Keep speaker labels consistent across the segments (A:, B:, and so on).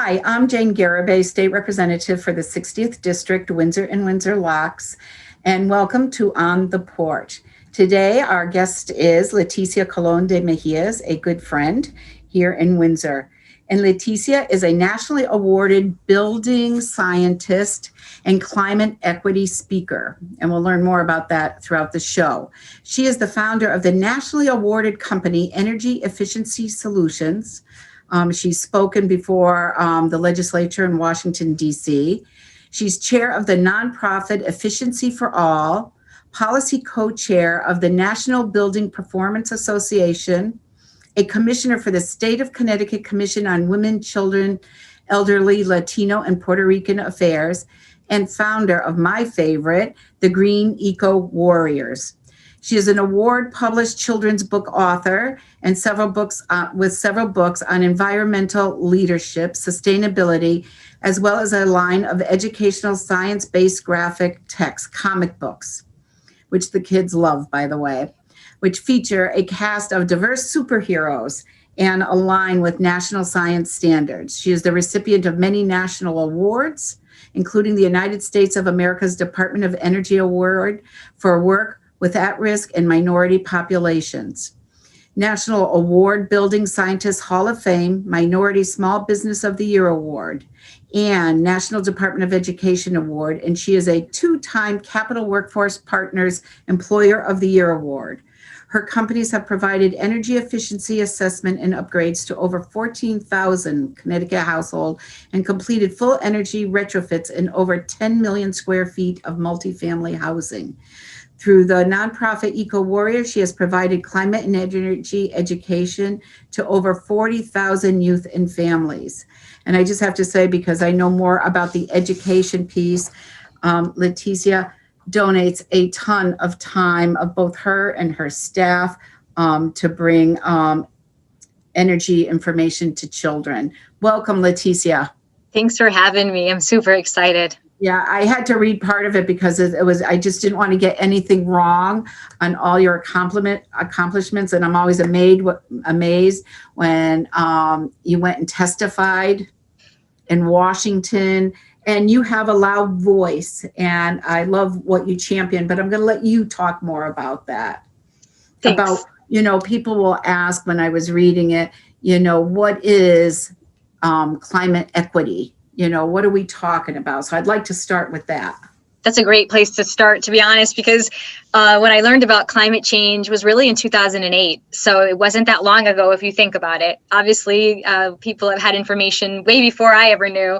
A: Hi, I'm Jane Garibay, State Representative for the 60th District, Windsor and Windsor Locks, and welcome to On the Porch. Today, our guest is Leticia Colon de Mejias, a good friend here in Windsor. And Leticia is a nationally awarded building scientist and climate equity speaker. And we'll learn more about that throughout the show. She is the founder of the nationally awarded company Energy Efficiency Solutions. She's spoken before the legislature in Washington, D.C. She's chair of the nonprofit Efficiency for All, policy co-chair of the National Building Performance Association, a commissioner for the State of Connecticut Commission on Women, Children, Elderly, Latino, and Puerto Rican Affairs, and founder of my favorite, the Green Eco Warriors. She is an award-published children's book author and several books on environmental leadership, sustainability, as well as a line of educational science-based graphic text comic books, which the kids love, by the way, which feature a cast of diverse superheroes and align with national science standards. She is the recipient of many national awards, including the United States of America's Department of Energy Award for work with at-risk and minority populations, National Award Building Scientist Hall of Fame, Minority Small Business of the Year Award, and National Department of Education Award, and she is a two-time Capital Workforce Partners Employer of the Year Award. Her companies have provided energy efficiency assessment and upgrades to over 14,000 Connecticut households and completed full energy retrofits in over 10 million square feet of multifamily housing. Through the nonprofit Eco Warrior, she has provided climate and energy education to over 40,000 youth and families. And I just have to say, because I know more about the education piece, Leticia donates a ton of time of both her and her staff to bring energy information to children. Welcome, Leticia.
B: Thanks for having me. I'm super excited.
A: Yeah, I had to read part of it because I just didn't want to get anything wrong on all your accomplishments. And I'm always amazed when you went and testified in Washington, and you have a loud voice, and I love what you champion, but I'm going to let you talk more about that.
B: Thanks.
A: About, people will ask when I was reading it, what is climate equity? What are we talking about? So I'd like to start with that.
B: That's a great place to start, to be honest, because when I learned about climate change was really in 2008. So it wasn't that long ago, if you think about it. Obviously, people have had information way before I ever knew.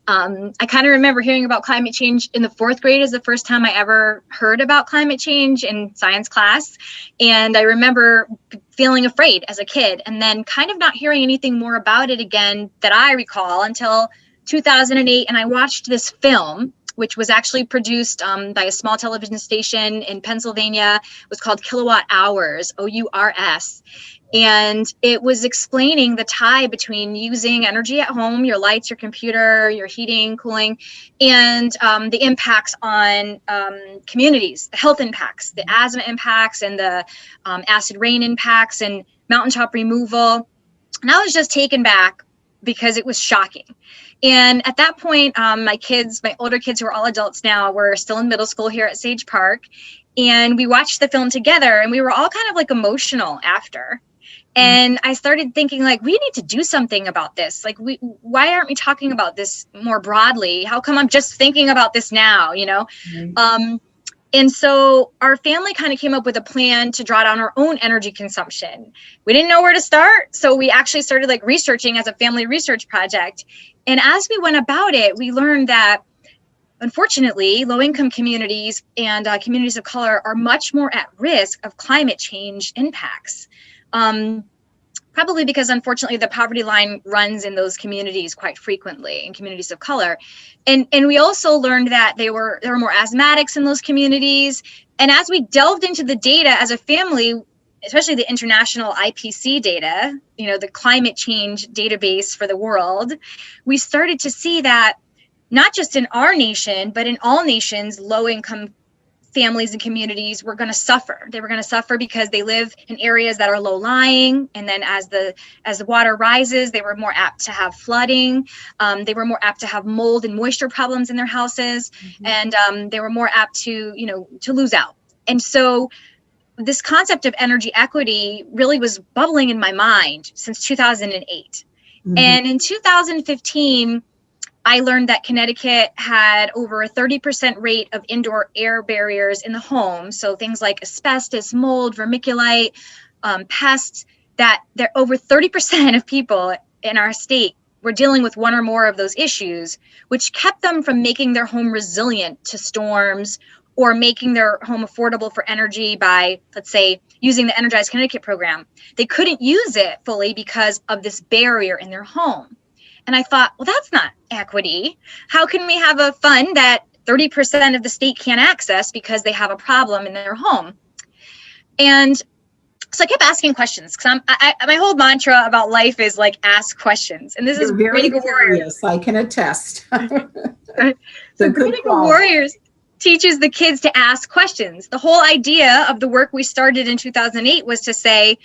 B: I kind of remember hearing about climate change in the fourth grade is the first time I ever heard about climate change in science class. And I remember feeling afraid as a kid and then kind of not hearing anything more about it again that I recall until 2008. And I watched this film, which was actually produced by a small television station in Pennsylvania. It was called Kilowatt Hours, OURS. And it was explaining the tie between using energy at home, your lights, your computer, your heating, cooling, and the impacts on communities, the health impacts, the asthma impacts, and the acid rain impacts, and mountaintop removal. And I was just taken back because it was shocking. And at that point, my older kids who are all adults now, were still in middle school here at Sage Park. And we watched the film together, and we were all kind of like emotional after. And I started thinking, like, we need to do something about this. Like, why aren't we talking about this more broadly? How come I'm just thinking about this now, And so our family kind of came up with a plan to draw down our own energy consumption. We didn't know where to start. So we actually started researching as a family research project. And as we went about it, we learned that, unfortunately, low-income communities and communities of color are much more at risk of climate change impacts. Probably because, unfortunately, the poverty line runs in those communities quite frequently, in communities of color. And we also learned that there were more asthmatics in those communities. And as we delved into the data as a family, especially the international IPC data, the climate change database for the world, we started to see that not just in our nation, but in all nations, low-income families and communities were going to suffer. They were going to suffer because they live in areas that are low lying. And then as the water rises, they were more apt to have flooding. They were more apt to have mold and moisture problems in their houses. And they were more apt to, to lose out. And so this concept of energy equity really was bubbling in my mind since 2008. And in 2015, I learned that Connecticut had over a 30% rate of indoor air barriers in the home. So things like asbestos, mold, vermiculite, pests, that there over 30% of people in our state were dealing with one or more of those issues, which kept them from making their home resilient to storms or making their home affordable for energy by, let's say, using the Energize Connecticut program. They couldn't use it fully because of this barrier in their home. And I thought, well, that's not equity. How can we have a fund that 30% of the state can't access because they have a problem in their home? And so I kept asking questions because my whole mantra about life is like, ask questions. And this is
A: very curious. I can attest.
B: So Green Eagle Warriors teaches the kids to ask questions. The whole idea of the work we started in 2008 was to say,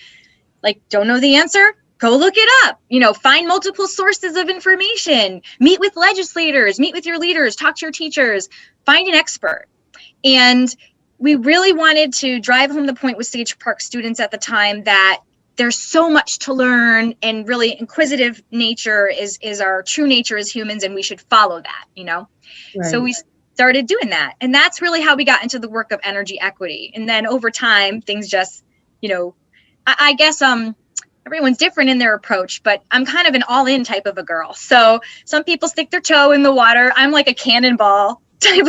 B: like, don't know the answer? Go look it up, find multiple sources of information, meet with legislators, meet with your leaders, talk to your teachers, find an expert. And we really wanted to drive home the point with Sage Park students at the time that there's so much to learn, and really inquisitive nature is our true nature as humans, and we should follow that, Right. So we started doing that. And that's really how we got into the work of energy equity. And then over time, things just, I guess, everyone's different in their approach, but I'm kind of an all-in type of a girl. So some people stick their toe in the water. I'm like a cannonball type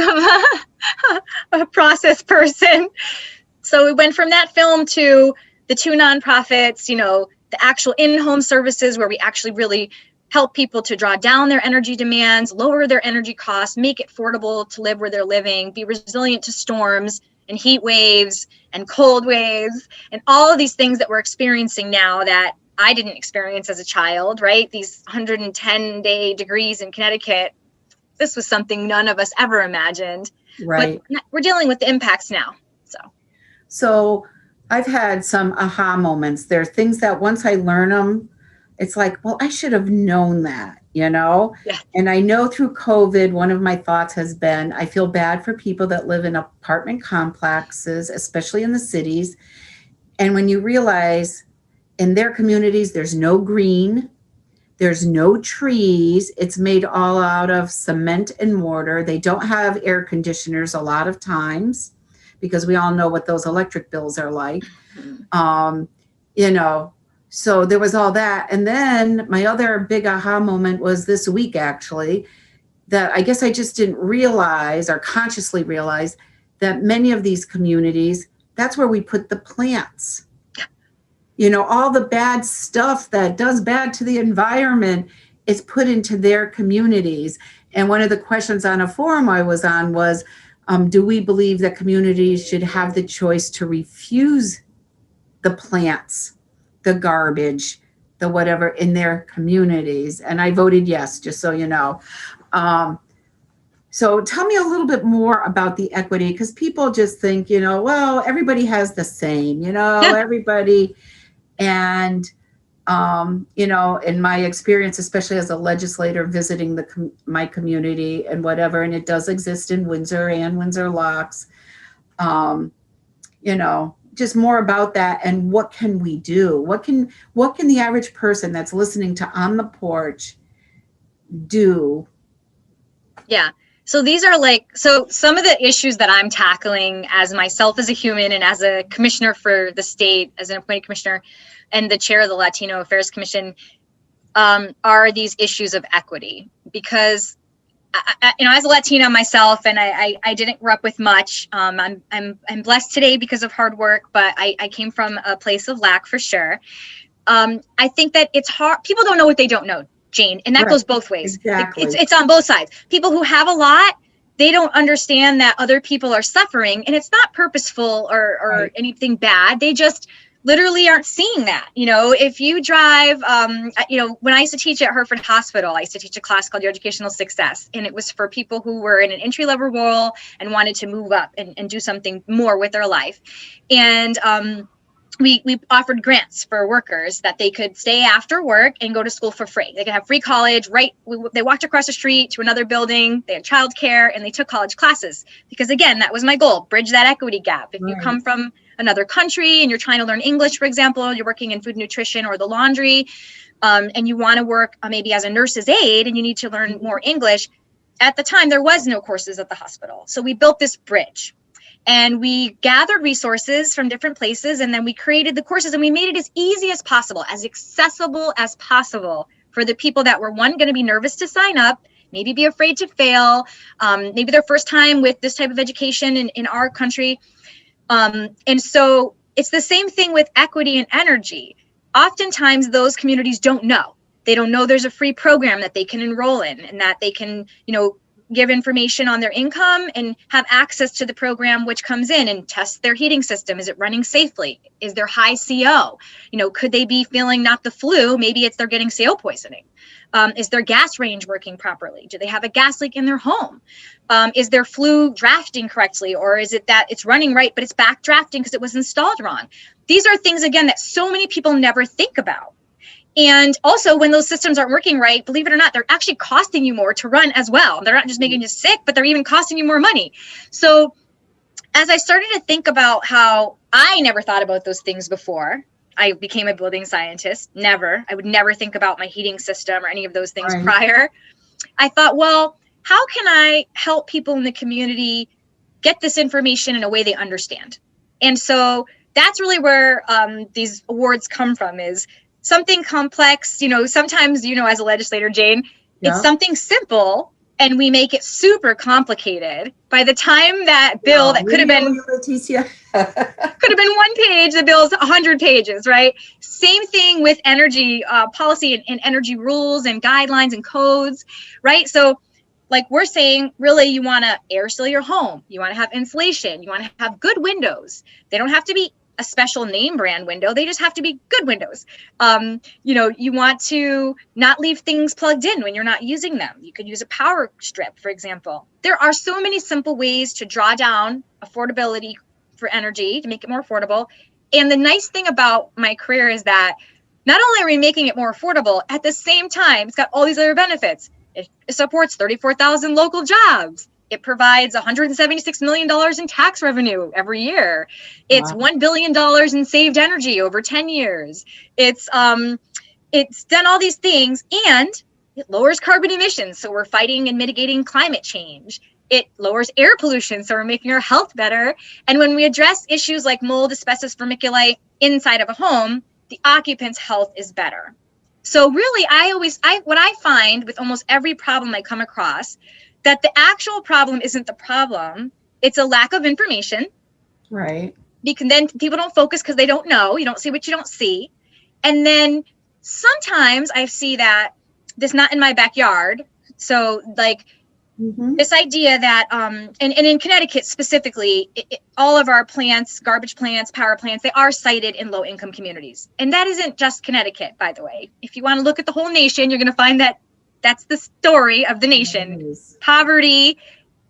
B: of a process person. So we went from that film to the 2 nonprofits, the actual in-home services where we actually really help people to draw down their energy demands, lower their energy costs, make it affordable to live where they're living, be resilient to storms and heat waves and cold waves and all of these things that we're experiencing now that I didn't experience as a child, right? These 110-day degrees in Connecticut, this was something none of us ever imagined.
A: Right.
B: But we're dealing with the impacts now.
A: So I've had some aha moments. There are things that once I learn them, it's like, well, I should have known that, Yeah. And I know through COVID, one of my thoughts has been, I feel bad for people that live in apartment complexes, especially in the cities. And when you realize in their communities, there's no green, there's no trees, it's made all out of cement and mortar. They don't have air conditioners a lot of times because we all know what those electric bills are like. So there was all that. And then my other big aha moment was this week, actually, that I guess I just didn't realize or consciously realize that many of these communities, that's where we put the plants. All the bad stuff that does bad to the environment is put into their communities. And one of the questions on a forum I was on was, do we believe that communities should have the choice to refuse the plants, the garbage, the whatever in their communities? And I voted yes, just so you know. So tell me a little bit more about the equity, because people just think, well, everybody has the same, everybody. And, in my experience, especially as a legislator visiting my community and whatever, and it does exist in Windsor and Windsor Locks, just more about that and what can we do? What can the average person that's listening to On the Porch do? Yeah.
B: So these are some of the issues that I'm tackling as myself as a human and as a commissioner for the state, as an appointed commissioner and the chair of the Latino Affairs Commission, are these issues of equity. Because as a Latina myself, and I didn't grow up with much. I'm blessed today because of hard work, but I came from a place of lack for sure. I think that it's hard. People don't know what they don't know, Jane, and that goes both ways.
A: Exactly.
B: It's on both sides. People who have a lot, they don't understand that other people are suffering, and it's not purposeful or anything bad. They just literally aren't seeing that. If you drive, when I used to teach at Hereford Hospital, I used to teach a class called Your Educational Success. And it was for people who were in an entry-level role and wanted to move up and do something more with their life. And we offered grants for workers that they could stay after work and go to school for free. They could have free college, right? They walked across the street to another building, they had childcare, and they took college classes. Because again, that was my goal, bridge that equity gap. If you come from another country and you're trying to learn English, for example, you're working in food nutrition or the laundry, and you want to work maybe as a nurse's aide and you need to learn more English. At the time, there was no courses at the hospital. So we built this bridge. And we gathered resources from different places, and then we created the courses, and we made it as easy as possible, as accessible as possible for the people that were, one, going to be nervous to sign up, maybe be afraid to fail, maybe their first time with this type of education in our country. And so it's the same thing with equity and energy. Oftentimes, those communities don't know. They don't know there's a free program that they can enroll in and that they can, give information on their income and have access to the program which comes in and test their heating system. Is it running safely? Is there high CO? Could they be feeling not the flu? Maybe it's they're getting CO poisoning. Is their gas range working properly? Do they have a gas leak in their home? Is their flue drafting correctly? Or is it that it's running right, but it's back drafting because it was installed wrong? These are things, again, that so many people never think about. And also, when those systems aren't working right, believe it or not, they're actually costing you more to run as well. They're not just making you sick, but they're even costing you more money. So as I started to think about how I never thought about those things before I became a building scientist, I would never think about my heating system or any of those things prior. I thought, well, how can I help people in the community get this information in a way they understand? And so that's really where these awards come from, is something complex. Sometimes, as a legislator, Jane, it's something simple and we make it super complicated. By the time that bill that could have been
A: Leticia.
B: could have been one page, the bill's 100 pages, right? Same thing with energy policy and energy rules and guidelines and codes, right? So like we're saying, really, you want to air seal your home. You want to have insulation. You want to have good windows. They don't have to be a special name brand window. They just have to be good windows. You want to not leave things plugged in when you're not using them. You could use a power strip, for example. There are so many simple ways to draw down affordability for energy to make it more affordable. And the nice thing about my career is that not only are we making it more affordable, at the same time, it's got all these other benefits. It supports 34,000 local jobs. It provides $176 million in tax revenue every year. It's $1 billion in saved energy over 10 years. It's done all these things, and it lowers carbon emissions. So we're fighting and mitigating climate change. It lowers air pollution. So we're making our health better. And when we address issues like mold, asbestos, vermiculite inside of a home, the occupant's health is better. So really, what I find with almost every problem I come across, that the actual problem isn't the problem. It's a lack of information.
A: Right.
B: Because then people don't focus because they don't know. You don't see what you don't see. And then sometimes I see that this not in my backyard. So like this idea that, and in Connecticut specifically, all of our plants, garbage plants, power plants, they are sited in low income communities. And that isn't just Connecticut, by the way. If you want to look at the whole nation, you're going to find that that's the story of the nation. Poverty.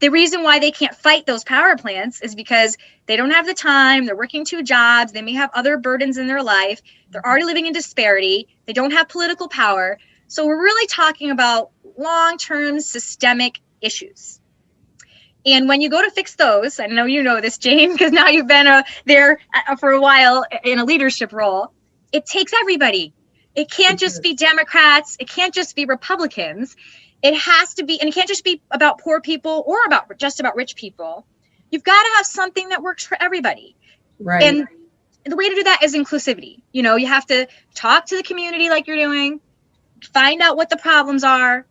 B: The reason why they can't fight those power plants is because they don't have the time. They're working 2 jobs. They may have other burdens in their life. They're already living in disparity. They don't have political power. So we're really talking about long-term systemic issues. And when you go to fix those, I know you know this, Jane, because now you've been there for a while in a leadership role, it takes everybody. It can't just be Democrats. It can't just be Republicans. It has to be, and it can't just be about poor people or just about rich people. You've got to have something that works for everybody.
A: Right.
B: And the way to do that is inclusivity. You have to talk to the community like you're doing, find out what the problems are,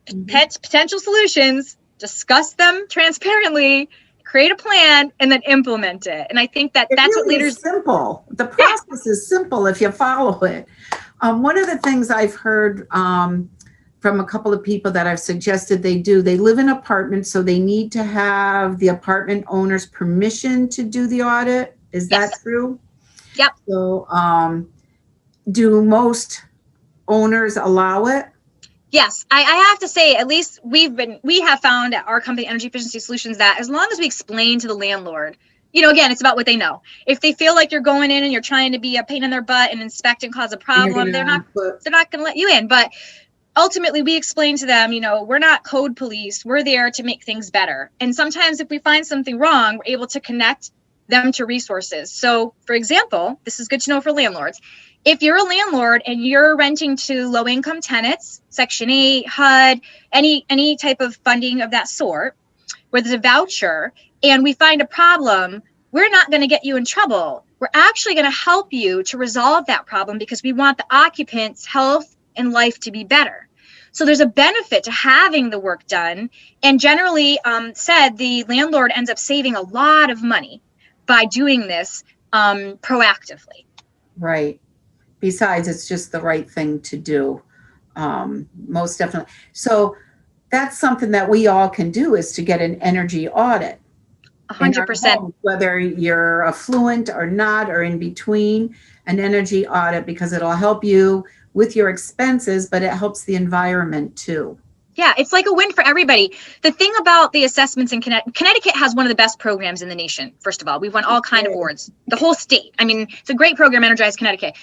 B: potential solutions, discuss them transparently, create a plan, and then implement it. And I think that's really what leaders.
A: It's simple. The process is simple if you follow it. One of the things I've heard from a couple of people that I've suggested they live in apartments, so they need to have the apartment owner's permission to do the audit. Is that true?
B: Yep.
A: So, do most owners allow it?
B: Yes, I have to say, at least we have found at our company, Energy Efficiency Solutions, that as long as we explain to the landlord, again, it's about what they know. If they feel like you're going in and you're trying to be a pain in their butt and inspect and cause a problem, they're not going to let you in. But ultimately, we explain to them, we're not code police. We're there to make things better. And sometimes if we find something wrong, we're able to connect them to resources. So, for example, this is good to know for landlords. If you're a landlord and you're renting to low-income tenants, Section 8, HUD, any type of funding of that sort, where there's a voucher, and we find a problem, we're not going to get you in trouble. We're actually going to help you to resolve that problem because we want the occupants' health and life to be better. So there's a benefit to having the work done. And generally the landlord ends up saving a lot of money by doing this proactively.
A: Right. Besides, it's just the right thing to do. Most definitely. So that's something that we all can do, is to get an energy audit.
B: 100%.
A: Whether you're affluent or not, or in between, an energy audit, because it'll help you with your expenses, but it helps the environment too.
B: Yeah, it's like a win for everybody. The thing about the assessments in Connecticut has one of the best programs in the nation. First of all, we've won all kind of awards, the whole state. I mean, it's a great program, Energize Connecticut,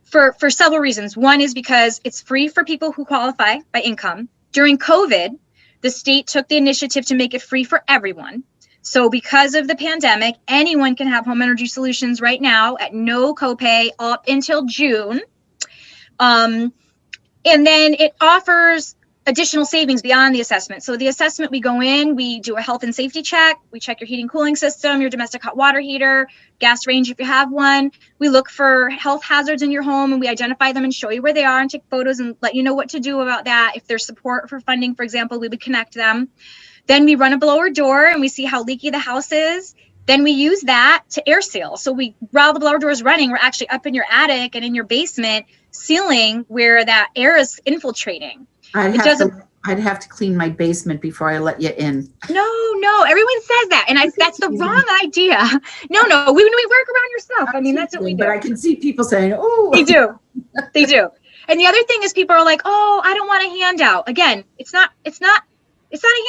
B: for several reasons. One is because it's free for people who qualify by income. During COVID, the state took the initiative to make it free for everyone. So because of the pandemic, anyone can have home energy solutions right now at no copay up until June. And then it offers additional savings beyond the assessment. So the assessment, we go in, we do a health and safety check. We check your heating cooling system, your domestic hot water heater, gas range if you have one. We look for health hazards in your home and we identify them and show you where they are and take photos and let you know what to do about that. If there's support for funding, for example, we would connect them. Then we run a blower door and we see how leaky the house is. Then we use that to air seal. So while the blower door is running, we're actually up in your attic and in your basement sealing where that air is infiltrating.
A: I'd have to clean my basement before I let you in.
B: No, everyone says that, and that's the wrong idea. No, we work around your stuff. I mean, that's what we do.
A: But I can see people saying, "Oh,
B: they do." And the other thing is, people are like, "Oh, I don't want a handout." Again, it's not a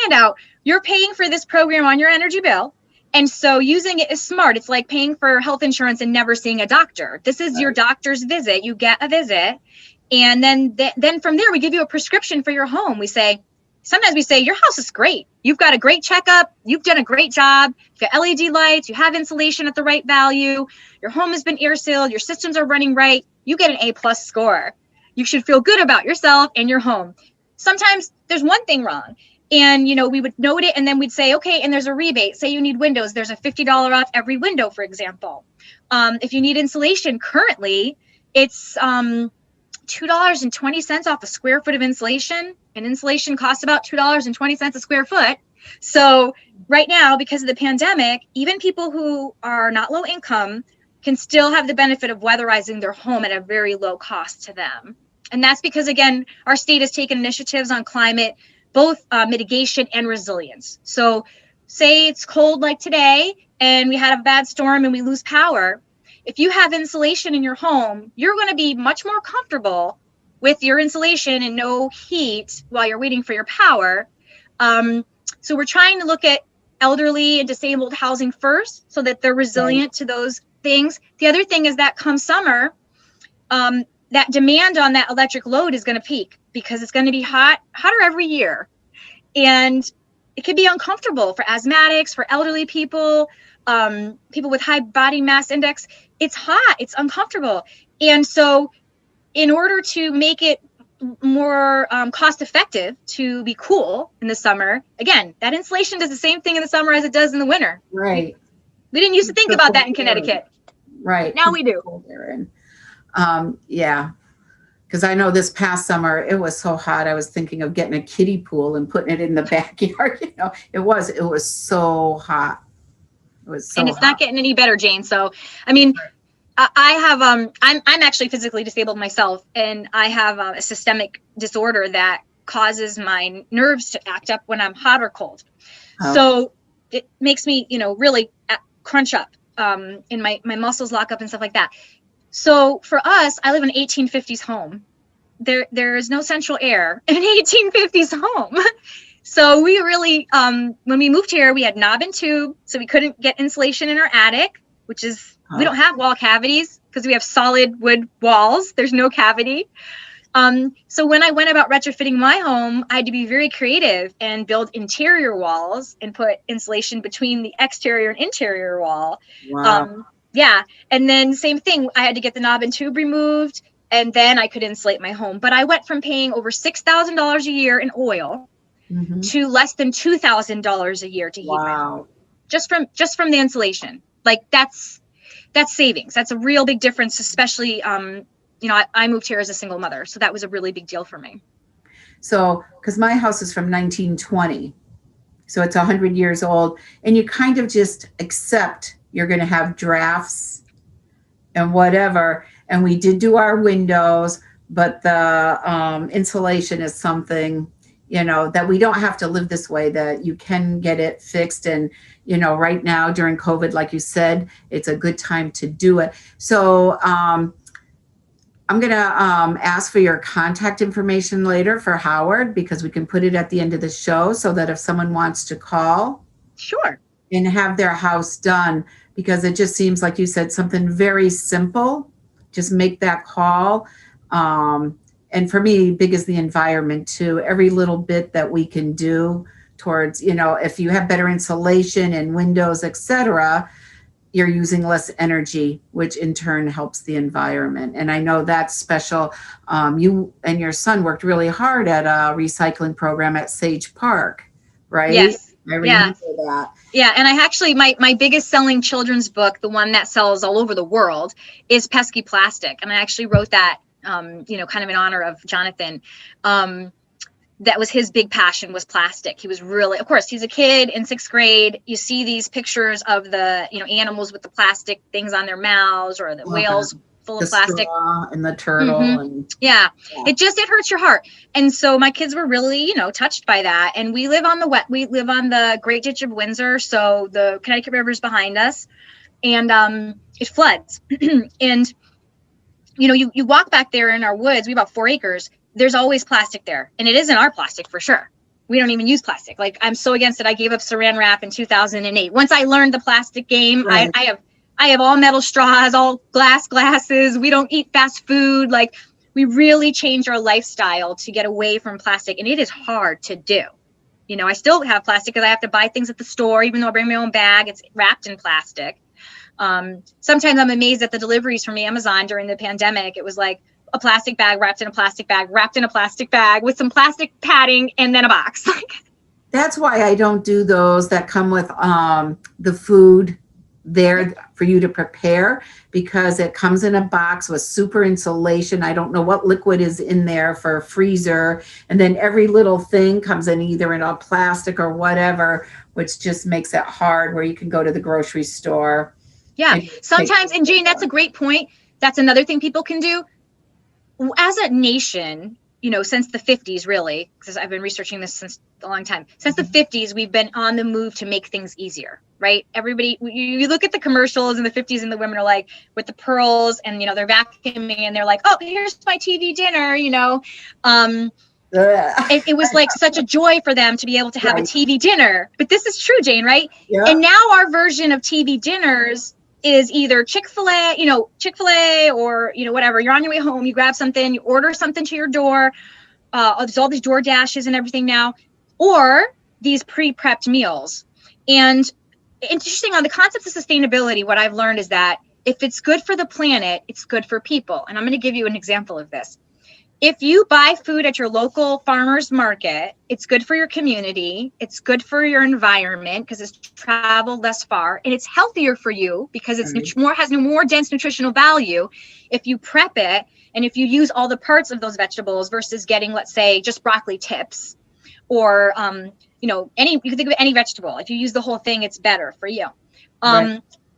B: handout. You're paying for this program on your energy bill. And so using it is smart. It's like paying for health insurance and never seeing a doctor. This is your doctor's visit. You get a visit. And then from there, we give you a prescription for your home. Sometimes we say, your house is great. You've got a great checkup. You've done a great job. You've got LED lights. You have insulation at the right value. Your home has been air sealed. Your systems are running right. You get an A+ score. You should feel good about yourself and your home. Sometimes there's one thing wrong. And, we would note it and then we'd say, okay, and there's a rebate. Say you need windows. There's a $50 off every window, for example. If you need insulation, currently it's $2.20 off a square foot of insulation. And insulation costs about $2.20 a square foot. So right now, because of the pandemic, even people who are not low income can still have the benefit of weatherizing their home at a very low cost to them. And that's because, again, our state has taken initiatives on climate, both mitigation and resilience. So say it's cold like today and we had a bad storm and we lose power. If you have insulation in your home, you're going to be much more comfortable with your insulation and no heat while you're waiting for your power. So we're trying to look at elderly and disabled housing first so that they're resilient to those things. The other thing is that come summer, that demand on that electric load is going to peak because it's going to be hotter every year. And it can be uncomfortable for asthmatics, for elderly people, people with high body mass index. It's hot, it's uncomfortable. And so in order to make it more cost effective to be cool in the summer, again, that insulation does the same thing in the summer as it does in the winter.
A: Right.
B: We didn't used to think about that in Connecticut.
A: Right.
B: Now we do.
A: Yeah. Because I know this past summer, it was so hot. I was thinking of getting a kiddie pool and putting it in the backyard. It was so hot. It was so
B: and it's
A: hot.
B: Not getting any better, Jane. So, I mean, I have, I'm actually physically disabled myself, and I have a systemic disorder that causes my nerves to act up when I'm hot or cold. Oh. So it makes me, really crunch up. and my muscles lock up and stuff like that. So for us, I live in an 1850s home. There is no central air in an 1850s home. So we really, when we moved here, we had knob and tube, so we couldn't get insulation in our attic, which is, we don't have wall cavities because we have solid wood walls. There's no cavity. So when I went about retrofitting my home, I had to be very creative and build interior walls and put insulation between the exterior and interior wall.
A: Wow.
B: Yeah. And then same thing, I had to get the knob and tube removed, and then I could insulate my home. But I went from paying over $6,000 a year in oil to less than $2,000 a year to heat my home. Just from the insulation. Like that's savings. That's a real big difference, especially, I moved here as a single mother. So that was a really big deal for me.
A: So, because my house is from 1920, so it's 100 years old, and you kind of just accept you're going to have drafts and whatever. And we did do our windows, but the insulation is something, that we don't have to live this way, that you can get it fixed. And, right now during COVID, like you said, it's a good time to do it. So I'm going to ask for your contact information later for Howard, because we can put it at the end of the show so that if someone wants to call.
B: Sure.
A: And have their house done, because it just seems like you said something very simple. Just make that call. And for me, big is the environment too. Every little bit that we can do towards, if you have better insulation and windows, etc., you're using less energy, which in turn helps the environment. And I know that's special. You and your son worked really hard at a recycling program at Sage Park, right?
B: Yes.
A: I remember that.
B: Yeah, and I actually, my biggest selling children's book, the one that sells all over the world, is Pesky Plastic. And I actually wrote that, kind of in honor of Jonathan. That was his big passion, was plastic. He was really, of course, he's a kid in 6th grade. You see these pictures of the, animals with the plastic things on their mouths, or the whales full of plastic.
A: And the turtle. And
B: It hurts your heart. And so my kids were really, touched by that. And we live on the Great Ditch of Windsor. So the Connecticut River is behind us, and it floods. And, you walk back there in our woods, we have about 4 acres. There's always plastic there. And it isn't our plastic for sure. We don't even use plastic. Like, I'm so against it. I gave up saran wrap in 2008. Once I learned the plastic game, right. I have all metal straws, all glasses. We don't eat fast food. Like, we really changed our lifestyle to get away from plastic. And it is hard to do. I still have plastic because I have to buy things at the store, even though I bring my own bag, it's wrapped in plastic. Sometimes I'm amazed at the deliveries from Amazon during the pandemic. It was like a plastic bag wrapped in a plastic bag, wrapped in a plastic bag with some plastic padding, and then a box.
A: That's why I don't do those that come with the food there for you to prepare, because it comes in a box with super insulation. I don't know what liquid is in there for a freezer. And then every little thing comes in either in a plastic or whatever, which just makes it hard, where you can go to the grocery store.
B: Yeah, sometimes, and Jane, that's a great point. That's another thing people can do. As a nation, since the 50s, really, because I've been researching this since a long time. Since the 50s, we've been on the move to make things easier, right? Everybody, you look at the commercials in the 50s, and the women are like with the pearls, and they're vacuuming, and they're like, "Oh, here's my TV dinner," It was like such a joy for them to be able to have a TV dinner. But this is true, Jane, right? Yeah. And now our version of TV dinners is either Chick-fil-A or, whatever. You're on your way home, you grab something, you order something to your door. There's all these Door Dashes and everything now, or these pre-prepped meals. And interesting, on the concept of sustainability, what I've learned is that if it's good for the planet, it's good for people. And I'm going to give you an example of this. If you buy food at your local farmer's market, it's good for your community. It's good for your environment because it's traveled less far, and it's healthier for you because it's has more dense nutritional value if you prep it and if you use all the parts of those vegetables versus getting, let's say, just broccoli tips, or you can think of any vegetable. If you use the whole thing, it's better for you.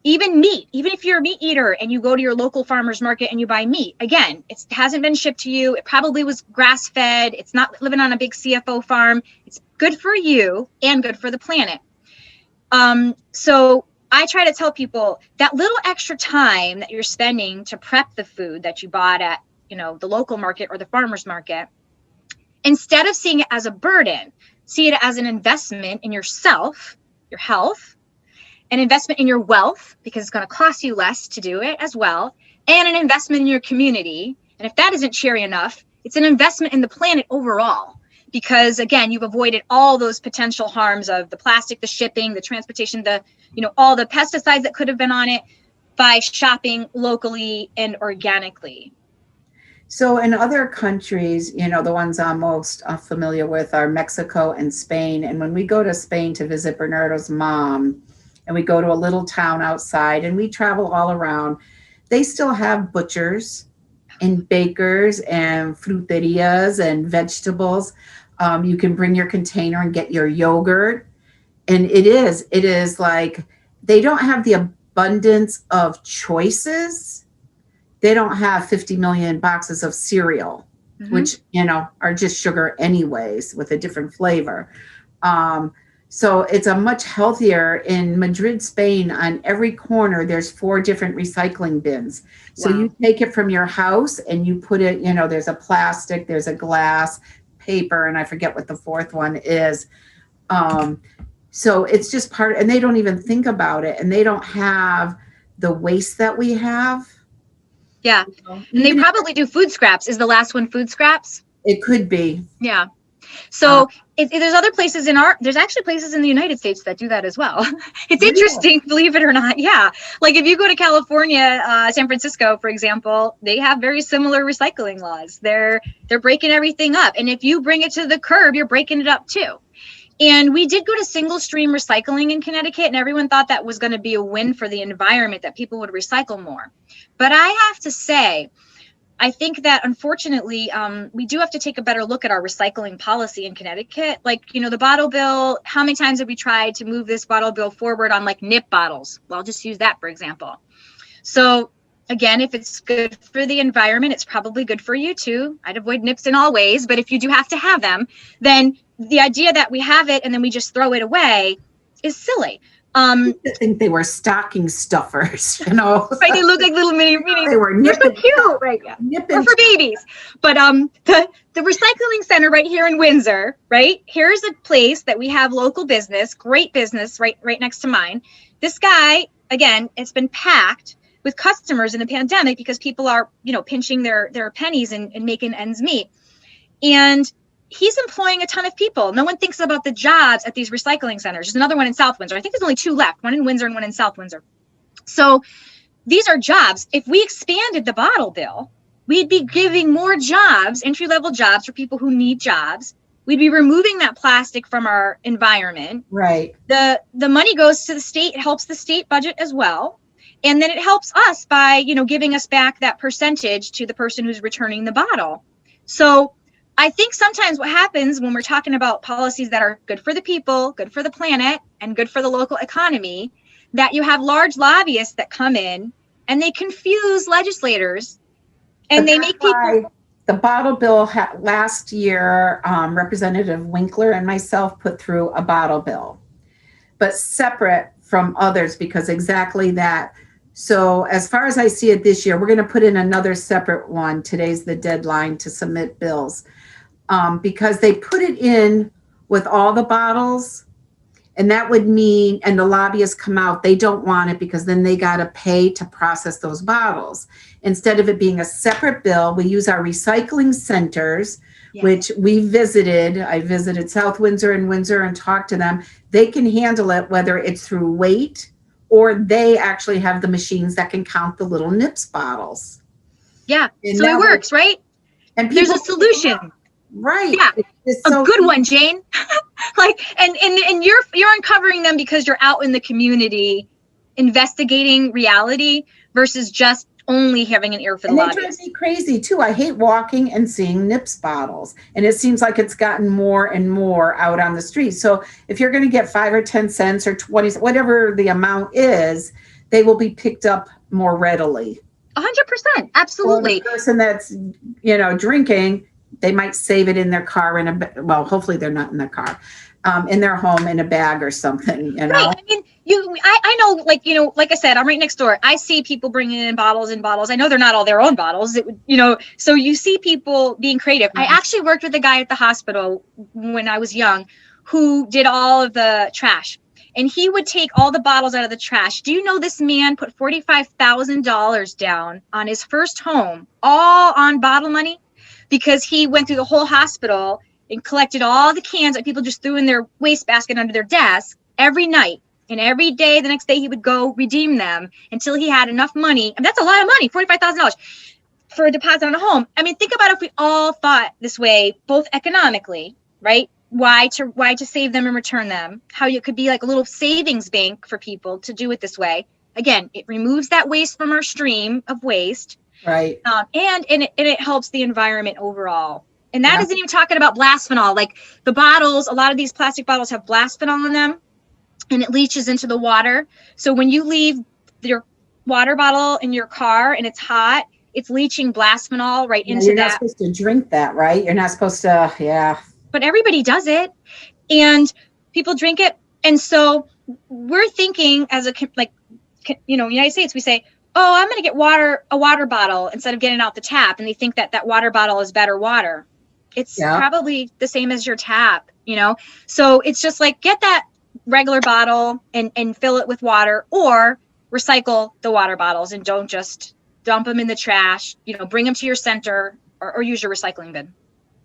B: Even meat, even if you're a meat eater and you go to your local farmer's market and you buy meat, again, it hasn't been shipped to you. It probably was grass fed. It's not living on a big CFO farm. It's good for you and good for the planet. So I try to tell people that little extra time that you're spending to prep the food that you bought at, the local market or the farmer's market, instead of seeing it as a burden, see it as an investment in yourself, your health, an investment in your wealth, because it's going to cost you less to do it as well, and an investment in your community. And if that isn't cherry enough, it's an investment in the planet overall. Because again, you've avoided all those potential harms of the plastic, the shipping, the transportation, all the pesticides that could have been on it by shopping locally and organically.
A: So in other countries, the ones I'm most familiar with are Mexico and Spain. And when we go to Spain to visit Bernardo's mom, and we go to a little town outside and we travel all around, they still have butchers and bakers and fruterias and vegetables. You can bring your container and get your yogurt. And it is like, they don't have the abundance of choices. They don't have 50 million boxes of cereal, which, are just sugar anyways with a different flavor. So it's a much healthier. In Madrid, Spain, on every corner, there's 4 different recycling bins. So you take it from your house and you put it, there's a plastic, there's a glass, paper, and I forget what the 4th one is. So it's just and they don't even think about it, and they don't have the waste that we have.
B: Yeah. And they probably do food scraps. Is the last one food scraps?
A: It could be.
B: Yeah. So there's other places there's actually places in the United States that do that as well. It's interesting, believe it or not. Yeah. Like if you go to California, San Francisco, for example, they have very similar recycling laws. They're breaking everything up. And if you bring it to the curb, you're breaking it up too. And we did go to single stream recycling in Connecticut, and everyone thought that was going to be a win for the environment, that people would recycle more. But I have to say, I think that unfortunately, we do have to take a better look at our recycling policy in Connecticut. Like, the bottle bill, how many times have we tried to move this bottle bill forward on like nip bottles? Well, I'll just use that for example. So again, if it's good for the environment, it's probably good for you too. I'd avoid nips in all ways, but if you do have to have them, then the idea that we have it and then we just throw it away is silly.
A: I think they were stocking stuffers,
B: Right, they look like little mini.
A: They were
B: They're so cute, right? Yeah. Or for babies. But the recycling center right here in Windsor, right? Here's a place that we have local business, great business, right next to mine. This guy, again, it's been packed with customers in the pandemic because people are, pinching their pennies and making ends meet. And he's employing a ton of people. No one thinks about the jobs at these recycling centers. There's another one in South Windsor. I think there's only 2 left, one in Windsor and one in South Windsor. So these are jobs. If we expanded the bottle bill, we'd be giving more jobs, entry-level jobs for people who need jobs. We'd be removing that plastic from our environment.
A: Right.
B: The money goes to the state. It helps the state budget as well. And then it helps us by, giving us back that percentage to the person who's returning the bottle. So I think sometimes what happens when we're talking about policies that are good for the people, good for the planet, and good for the local economy, that you have large lobbyists that come in and they confuse legislators and they make people.
A: The bottle bill last year, Representative Winkler and myself put through a bottle bill, but separate from others because exactly that. So as far as I see it this year, we're going to put in another separate one. Today's the deadline to submit bills because they put it in with all the bottles. And that would mean, and the lobbyists come out, they don't want it because then they got to pay to process those bottles. Instead of it being a separate bill, we use our recycling centers, yes, which we visited. I visited South Windsor and Windsor and talked to them. They can handle it, whether it's through weight or they actually have the machines that can count the little nips bottles.
B: Yeah, and so it works, right?
A: And
B: there's a solution.
A: Right.
B: Yeah, a good one, Jane. and you're uncovering them because you're out in the community investigating reality versus just only having an ear for the lobbyists.
A: And they drive me crazy too. I hate walking and seeing nips bottles, and it seems like it's gotten more and more out on the street. So if you're going to get 5 or 10 cents or 20, whatever the amount is, they will be picked up more readily.
B: 100%, absolutely.
A: Or the person that's drinking, they might save it in their car well, hopefully they're not in their car, in their home in a bag or something, you know?
B: Right. I mean, I know, like, like I said, I'm right next door. I see people bringing in bottles and bottles. I know they're not all their own bottles. So you see people being creative. I actually worked with a guy at the hospital when I was young who did all of the trash, and he would take all the bottles out of the trash. Do you know this man put $45,000 down on his first home, all on bottle money, because he went through the whole hospital and collected all the cans that people just threw in their wastebasket under their desk every night. And every day, the next day, he would go redeem them until he had enough money. And that's a lot of money, $45,000 for a deposit on a home. I mean, think about if we all thought this way, both economically, right? Why to save them and return them? How you could be like a little savings bank for people to do it this way. Again, it removes that waste from our stream of waste.
A: Right.
B: And it helps the environment overall. And that isn't even talking about blasphenol. Like the bottles, a lot of these plastic bottles have blasphenol in them, and it leaches into the water. So when you leave your water bottle in your car and it's hot, it's leaching blasphenol right into that.
A: You're not supposed to drink that, right? You're not supposed to, yeah.
B: But everybody does it, and people drink it. And so we're thinking as United States, we say, oh, I'm going to get a water bottle instead of getting out the tap. And they think that water bottle is better water. It's probably the same as your tap, So it's just like, get that regular bottle and fill it with water, or recycle the water bottles and don't just dump them in the trash, bring them to your center or use your recycling bin.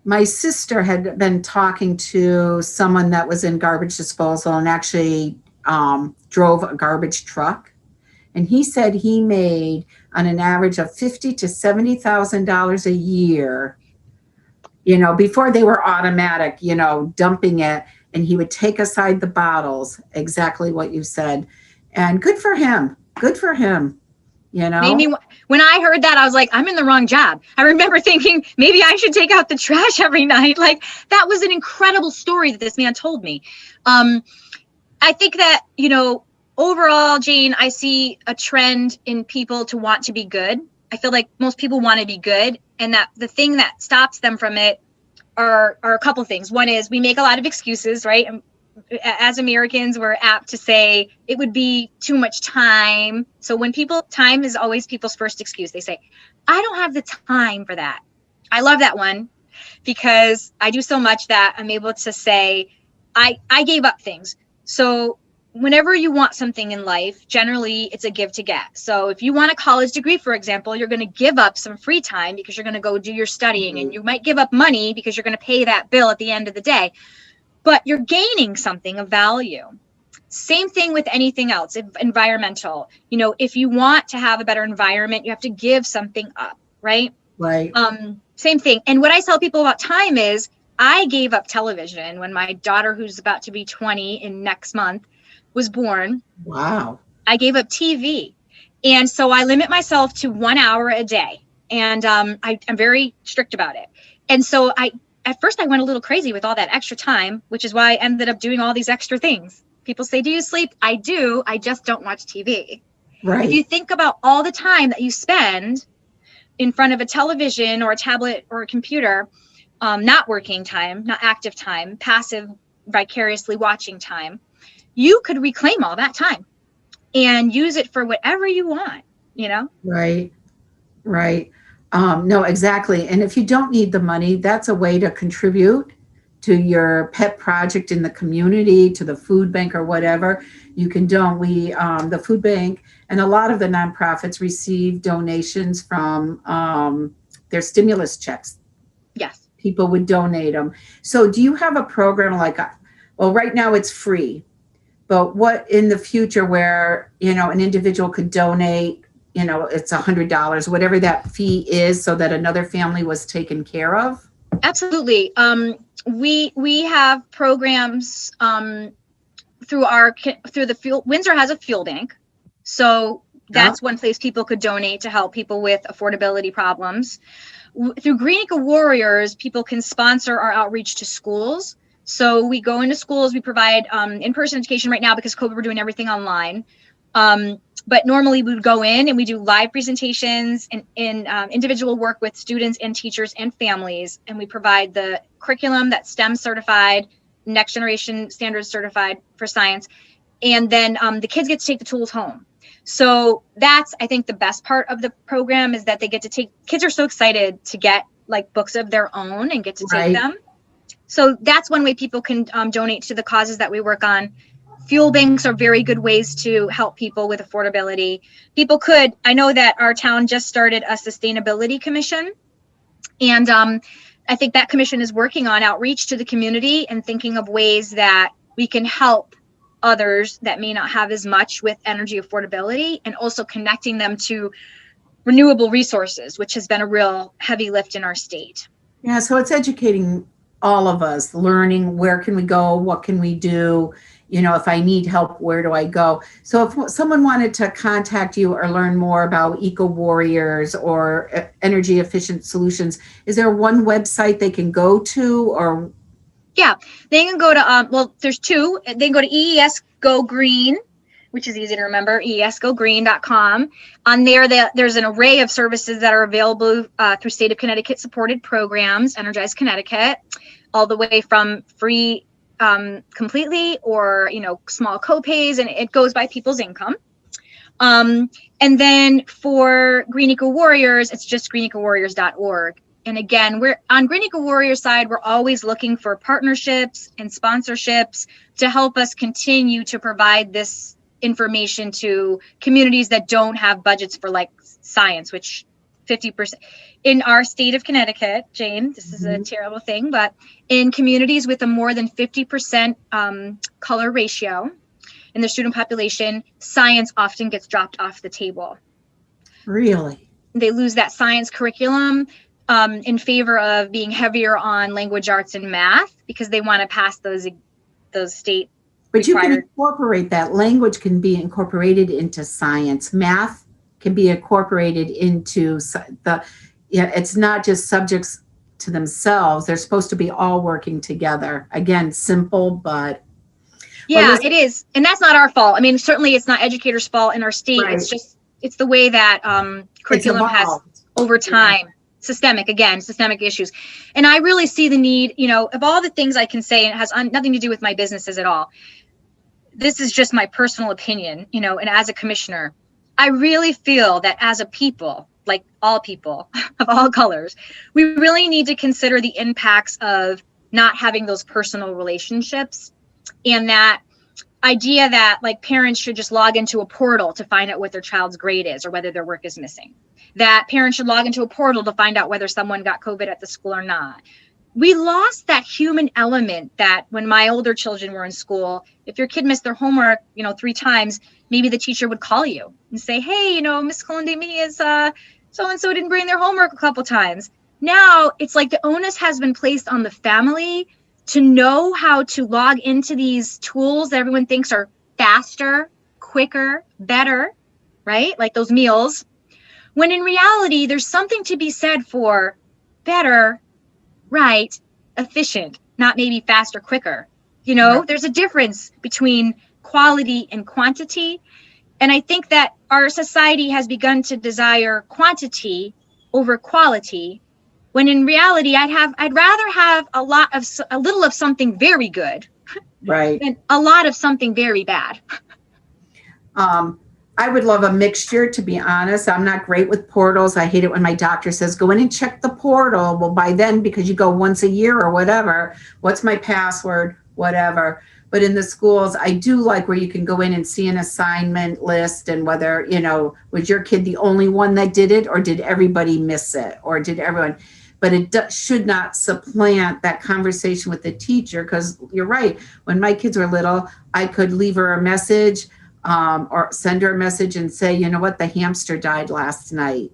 A: My sister had been talking to someone that was in garbage disposal and actually drove a garbage truck. And he said he made on an average of $50,000 to $70,000 a year, before they were automatic, dumping it. And he would take aside the bottles, exactly what you said. And good for him. Good for him. Made me,
B: when I heard that, I was like, I'm in the wrong job. I remember thinking maybe I should take out the trash every night. Like, that was an incredible story that this man told me. I think that, overall, Jane, I see a trend in people to want to be good. I feel like most people want to be good, and that the thing that stops them from it are a couple things. One is we make a lot of excuses, right? And as Americans, we're apt to say it would be too much time. So time is always people's first excuse. They say, I don't have the time for that. I love that one because I do so much that I'm able to say, I gave up things. So whenever you want something in life, generally it's a give to get. So if you want a college degree, for example, you're going to give up some free time because you're going to go do your studying, and you might give up money because you're going to pay that bill at the end of the day, but you're gaining something of value. Same thing with anything else, environmental. If you want to have a better environment, you have to give something up, right?
A: Right.
B: Same thing. And what I tell people about time is I gave up television when my daughter, who's about to be 20 in next month, was born.
A: Wow.
B: I gave up TV. And so I limit myself to 1 hour a day. And I'm very strict about it. And so at first I went a little crazy with all that extra time, which is why I ended up doing all these extra things. People say, do you sleep? I do. I just don't watch TV.
A: Right.
B: If you think about all the time that you spend in front of a television or a tablet or a computer, not working time, not active time, passive, vicariously watching time, you could reclaim all that time and use it for whatever you want, Right.
A: Right. No, exactly. And if you don't need the money, that's a way to contribute to your pet project in the community, to the food bank or whatever. You can the food bank and a lot of the nonprofits receive donations from their stimulus checks.
B: Yes.
A: People would donate them. So do you have a program right now it's free, but what in the future where, an individual could donate, it's $100, whatever that fee is, so that another family was taken care of?
B: Absolutely. We have programs through the fuel. Windsor has a fuel bank. So that's one place people could donate to help people with affordability problems. Through Green Eco Warriors, people can sponsor our outreach to schools. So we go into schools, we provide in-person education right now because COVID, we're doing everything online. But normally we would go in and we do live presentations and individual work with students and teachers and families. And we provide the curriculum that's STEM certified. next generation standards certified for science. And then the kids get to take the tools home. So that's, I think, the best part of the program is that they get to take, kids are so excited to get like books of their own and get to take them. So that's one way people can donate to the causes that we work on. Fuel banks are very good ways to help people with affordability. People could, I know that our town just started a sustainability commission. And I think that commission is working on outreach to the community and thinking of ways that we can help others that may not have as much with energy affordability, and also connecting them to renewable resources, which has been a real heavy lift in our state.
A: Yeah, so it's educating all of us, learning where can we go, what can we do, you know, if I need help, where do I go? So if someone wanted to contact you or learn more about Eco Warriors or energy efficient solutions, is there one website they can go to? Or
B: yeah, they can go to, well, there's two. They can go to EES Go Green, which is easy to remember, eesgogreen.com. On there, there's an array of services that are available through State of Connecticut supported programs, Energize Connecticut, all the way from free completely or, you know, small co-pays, and it goes by people's income. And then for Green Eco Warriors, it's just greenecowarriors.org. And again, we're on Green Eco Warriors side, we're always looking for partnerships and sponsorships to help us continue to provide this information to communities that don't have budgets for like science, which 50% in our state of Connecticut, Jane, this is a terrible thing, but in communities with a more than 50% color ratio in their student population, science often gets dropped off the table. Really? They lose that science curriculum in favor of being heavier on language arts and math because they want to pass those state
A: But required. You can incorporate that. Language can be incorporated into science. Math can be incorporated into it's not just subjects to themselves. They're supposed to be all working together. Again, simple, but.
B: Yeah, it is. And that's not our fault. I mean, certainly it's not educators' fault in our state. Right. It's the way that curriculum has over time. Yeah. Systemic issues. And I really see the need, you know, of all the things I can say, and it has nothing to do with my businesses at all. This is just my personal opinion, you know, and as a commissioner, I really feel that as a people, like all people of all colors, we really need to consider the impacts of not having those personal relationships, and that idea that like parents should just log into a portal to find out what their child's grade is or whether their work is missing. That parents should log into a portal to find out whether someone got COVID at the school or not. We lost that human element that when my older children were in school, if your kid missed their homework, you know, 3 times, maybe the teacher would call you and say, hey, you know, Miss Colonde Mejia's so-and-so didn't bring their homework a couple times. Now it's like the onus has been placed on the family to know how to log into these tools that everyone thinks are faster, quicker, better, right? Like those meals. When in reality, there's something to be said for better, right, efficient, not maybe faster, quicker. You know, There's a difference between quality and quantity. And I think that our society has begun to desire quantity over quality, when in reality, I'd rather have a little of something very good, right, than a lot of something very bad.
A: I would love a mixture, to be honest. I'm not great with portals. I hate it when my doctor says, go in and check the portal. Well, by then, because you go once a year or whatever, what's my password, whatever. But in the schools, I do like where you can go in and see an assignment list and whether, you know, was your kid the only one that did it, or did everybody miss it, or did everyone? But it should not supplant that conversation with the teacher, because you're right. When my kids were little, I could leave her a message or send her a message and say, you know what, the hamster died last night.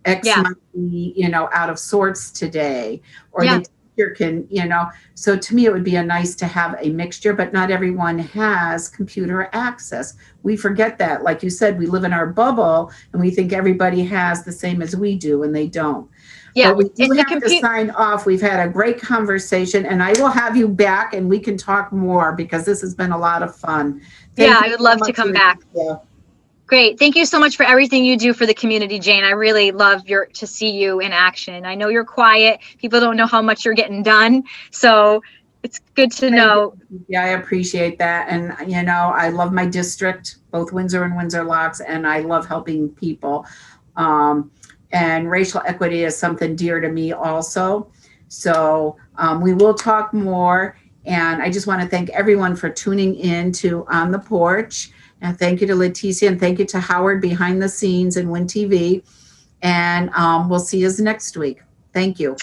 A: X might be, you know, out of sorts today, or the teacher can, you know. So to me, it would be nice to have a mixture, but not everyone has computer access. We forget that. Like you said, we live in our bubble and we think everybody has the same as we do, and they don't. Yeah, but we do have to sign off. We've had a great conversation, and I will have you back and we can talk more, because this has been a lot of fun.
B: I would love to come back. Great. Thank you so much for everything you do for the community, Jane. I really love to see you in action. I know you're quiet. People don't know how much you're getting done. So it's good to
A: Thank
B: know.
A: Yeah, I appreciate that. And, you know, I love my district, both Windsor and Windsor Locks, and I love helping people. Um, and racial equity is something dear to me also. So we will talk more. And I just want to thank everyone for tuning in to On the Porch. And thank you to Leticia and thank you to Howard behind the scenes and Win TV. And we'll see you next week. Thank you.